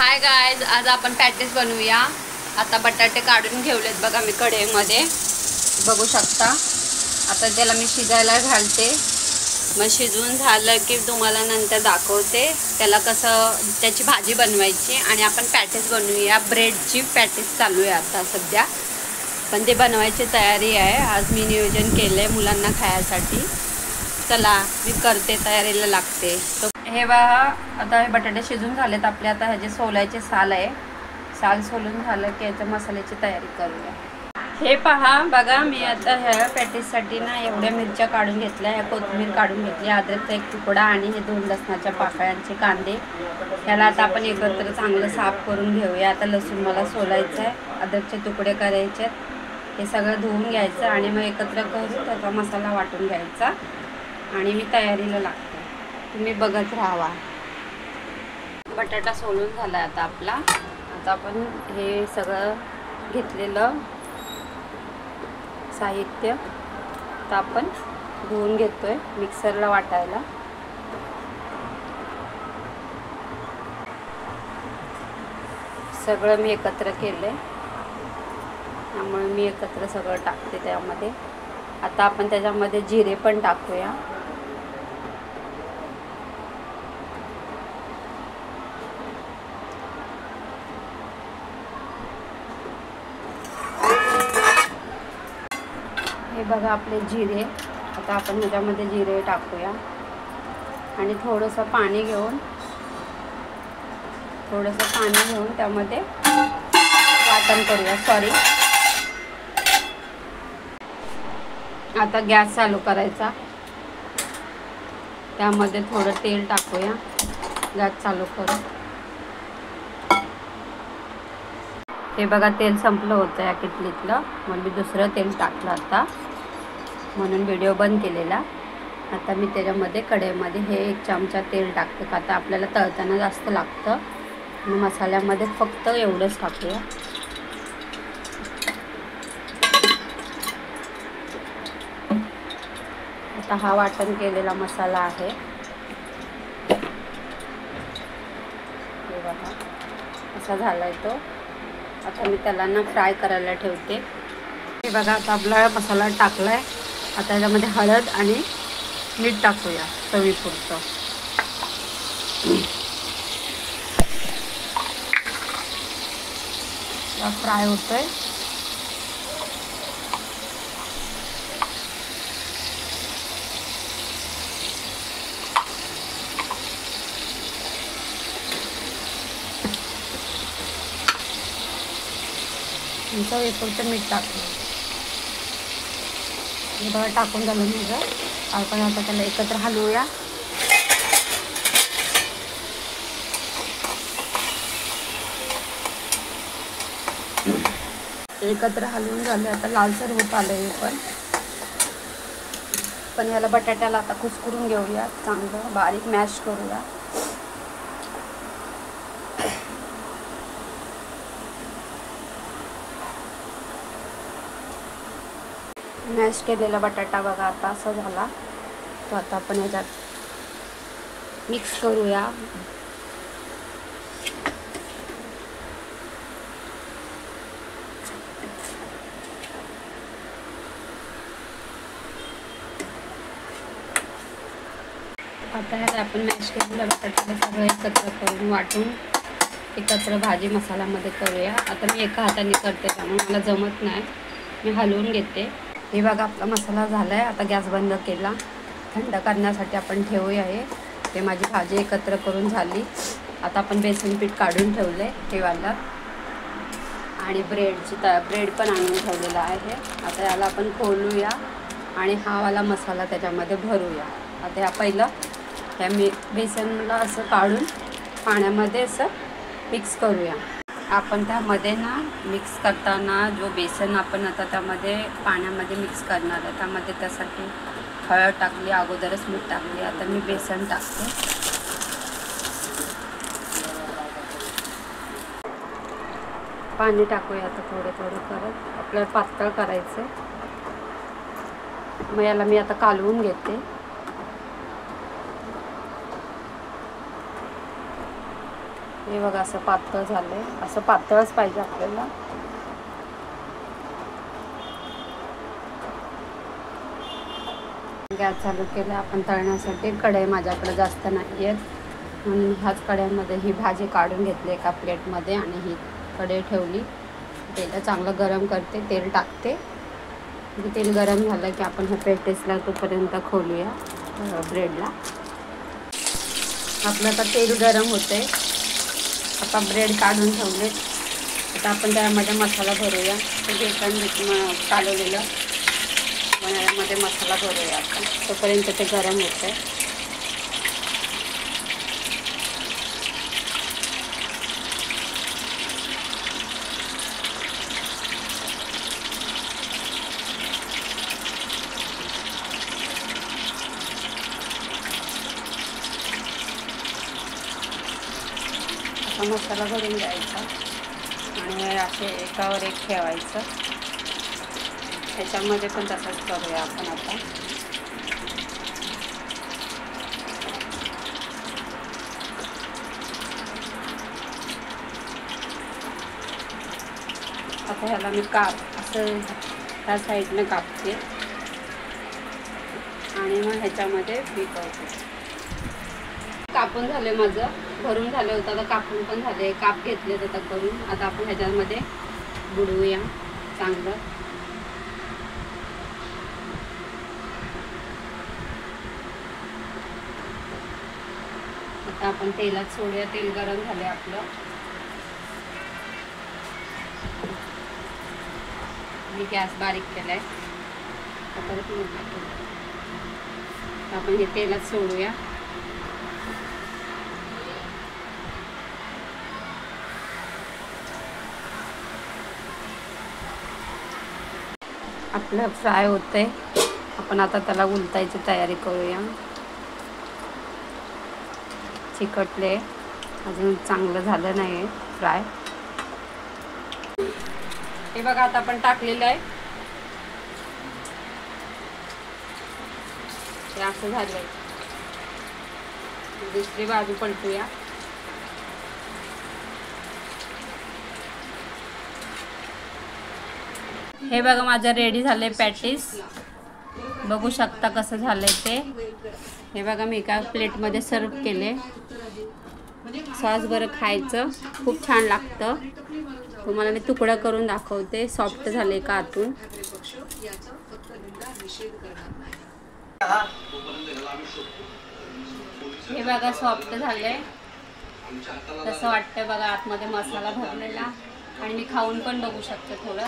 Hi guys, आज आपण patties बनवूया। आता बटाटे काढून घेवलेत बघा मी कढईमध्ये, बघू शकता। आता त्याला मी शिजायला घालते, मग शिजून झालं की तुम्हाला नंतर दाखवते त्याला कसं त्याची भाजी बनवायची आणि आपण पॅटीस बनवूया। ब्रेडची पॅटीस चालू आहे आता सध्या, पण ते बनवायची तयारी आहे। आज मी नियोजन केलंय मुलांना खायसाठी। चला मी करते, तयारीला लागते। तो हे बघा, आता हे बटाटे शिजून झालेत आपले। आता ह्याचे सोलायचे साल आहे, साल सोलून झालं की याच्या मसाल्याची तयारी करूया। हे पहा बघा, मी आता ह्या पॅटीससाठी ना एवढ्या मिरच्या काढून घेतल्या, ह्या कोथिंबीर काढून घेतली, अद्रकचा एक तुकडा आणि हे 2 लसणाच्या पाकळ्यांचे कांदे। त्याला आता आपण एकत्र चांगलं साफ करून घेऊया। आता लसूण मला सोलायचं आहे, अद्रकचे तुकडे करायचे, हे सगळं धुवून घ्यायचं आणि मग एकत्र करून त्याचा मसाला वाटून घ्यायचा आणि मी तयारीला लागते, तुम्ही बघत राहा। बटाटा सोलून झाला आता आपला। आता आपण हे सगळं घेतलेलं साहित्य आता आपण धुवून घेतोय मिक्सरला वाटायला। सगळं मी एकत्र केलंय, त्यामुळे मी एकत्र सगळं टाकते त्यामध्ये। आता आपण त्याच्यामध्ये जिरे पण टाकूया। हे बघा आपले जिरे, आता आपण ह्याच्यामध्ये जिरे टाकूया आणि थोडंसं पाणी घेऊन त्यामध्ये वाटण करूया। आता गॅस चालू करायचा, त्यामध्ये थोडं तेल टाकूया। गॅस चालू करू। हे बघा तेल संपलं होतं या किटलीतलं, म्हणून मी दुसरं तेल टाकलं आता, म्हणून व्हिडिओ बंद केलेला। आता मी त्याच्यामध्ये कढईमध्ये हे 1 चमचा तेल टाकते, का आता आपल्याला तळताना जास्त लागतं। आणि मसाल्यामध्ये फक्त एवढंच टाकूया। आता हा वाटण केलेला मसाला आहे, हे बघा असा झालाय तो। आता मी त्याला ना फ्राय करायला ठेवते। हे बघा आता आपला मसाला टाकलाय, आता त्याच्यामध्ये हळद आणि मीठ टाकूया चवीपुरतं। फ्राय होतोय। चवीपुरतं मीठ टाकलं, हे बघा टाकून झालं माझं। आपण आता त्याला एकत्र हलवूया। एकत्र हलवून झालं, आता लालसर होत आलं हे पण याला बटाट्याला आता कुस्करून घेऊया, चांगलं बारीक मॅश करूया। मॅश केलेला बटाटा बघा आता असा झाला, तो आता आपण ह्याच्यात मिक्स करूया। आता ह्याला आपण मॅश केलेल्या बटाट्याला सगळं एकत्र करून वाटून एकत्र भाजी मसाल्यामध्ये करूया। आता मी एका हाताने करते, त्यामुळे मला जमत नाही, मी हलवून घेते। हे बघा आपला मसाला झाला आहे। आता गॅस बंद केला, थंड करण्यासाठी आपण ठेवूया। हे माझी भाजी एकत्र करून झाली। आता आपण बेसन पीठ काढून ठेवलं आहे ठेवायला आणि ब्रेड पण आणून ठेवलेला आहे। आता याला आपण खोलूया आणि हा वाला मसाला त्याच्यामध्ये भरूया। आता ह्या पहिलं ह्या बेसनला असं काढून पाण्यामध्ये असं मिक्स करूया। आपण त्यामध्ये ना मिक्स करताना जो बेसन आपण आता त्यामध्ये पाण्यामध्ये मिक्स करणार आहे, त्यामध्ये त्यासाठी हळद टाकली, अगोदरच मीठ टाकली। आता मी बेसन टाकते, पाणी टाकूया आता थोडं थोडं करत, आपल्याला पातळ करायचं। मग याला मी आता कालवून घेते। हे बघा असं पातळ झालंय, असं पातळच पाहिजे आपल्याला. गॅस चालू केला आपण तळण्यासाठी. कढई माझ्याकडे जास्त नाही आहेत म्हणून ह्याच कढईमध्ये ही भाजी काढून घेतली एका प्लेटमध्ये आणि ही कढई ठेवली. तेल चांगलं गरम करते, तेल टाकते. तेल गरम झालं की आपण हे पॅटीसला तोपर्यंत खोलूया ब्रेडला. आपलं आता तेल गरम होते. आता ब्रेड काढून ठेवले. आता आपण त्यामध्ये मसाला भरूया. ते बेसन कालवलेलं यामध्ये मसाला भरूया आपण. तोपर्यंत ते गरम होते. मसाला भरून द्यायचा आणि असे एकावर एक ठेवायचं. ह्याच्यामध्ये पण तसंच करूया आपण. आता ह्याला मी असं त्या साईडनं कापते आणि मग ह्याच्यामध्ये विकवते. कापून झाले, माझं भरून झालं होतं. आता कापून पण झाले, काप घेतले आता करून. आता आपण ह्याच्यामध्ये बुडवूया चांगलं. आता आपण तेलात सोडूया. तेल गरम झाले आपलं. मी गॅस बारीक केलाय. परत आपण हे तेलात सोडूया. आपलं फ्राय होतंय. आपण आता त्याला उलटायची तयारी करूया. चिकटले, अजून चांगलं झालं नाही फ्राय. हे बघा आता आपण टाकलेलं आहे. हे असं झालंय. दुसरी बाजू पलटूया. हे बघा माझं रेडी झालंय पॅटीस. बघू शकता कसं झालंय ते. हे बघा मी एका प्लेटमध्ये सर्व केले. सॉस बरं खायचं, खूप छान लागतं. तुम्हाला मी तुकडा करून दाखवते. सॉफ्ट झाले का आतून. हे बघा सॉफ्ट झाले. तसं वाटतं बघा आतमध्ये मसाला भरलेला. आणि मी खाऊन पण बघू शकते थोडं.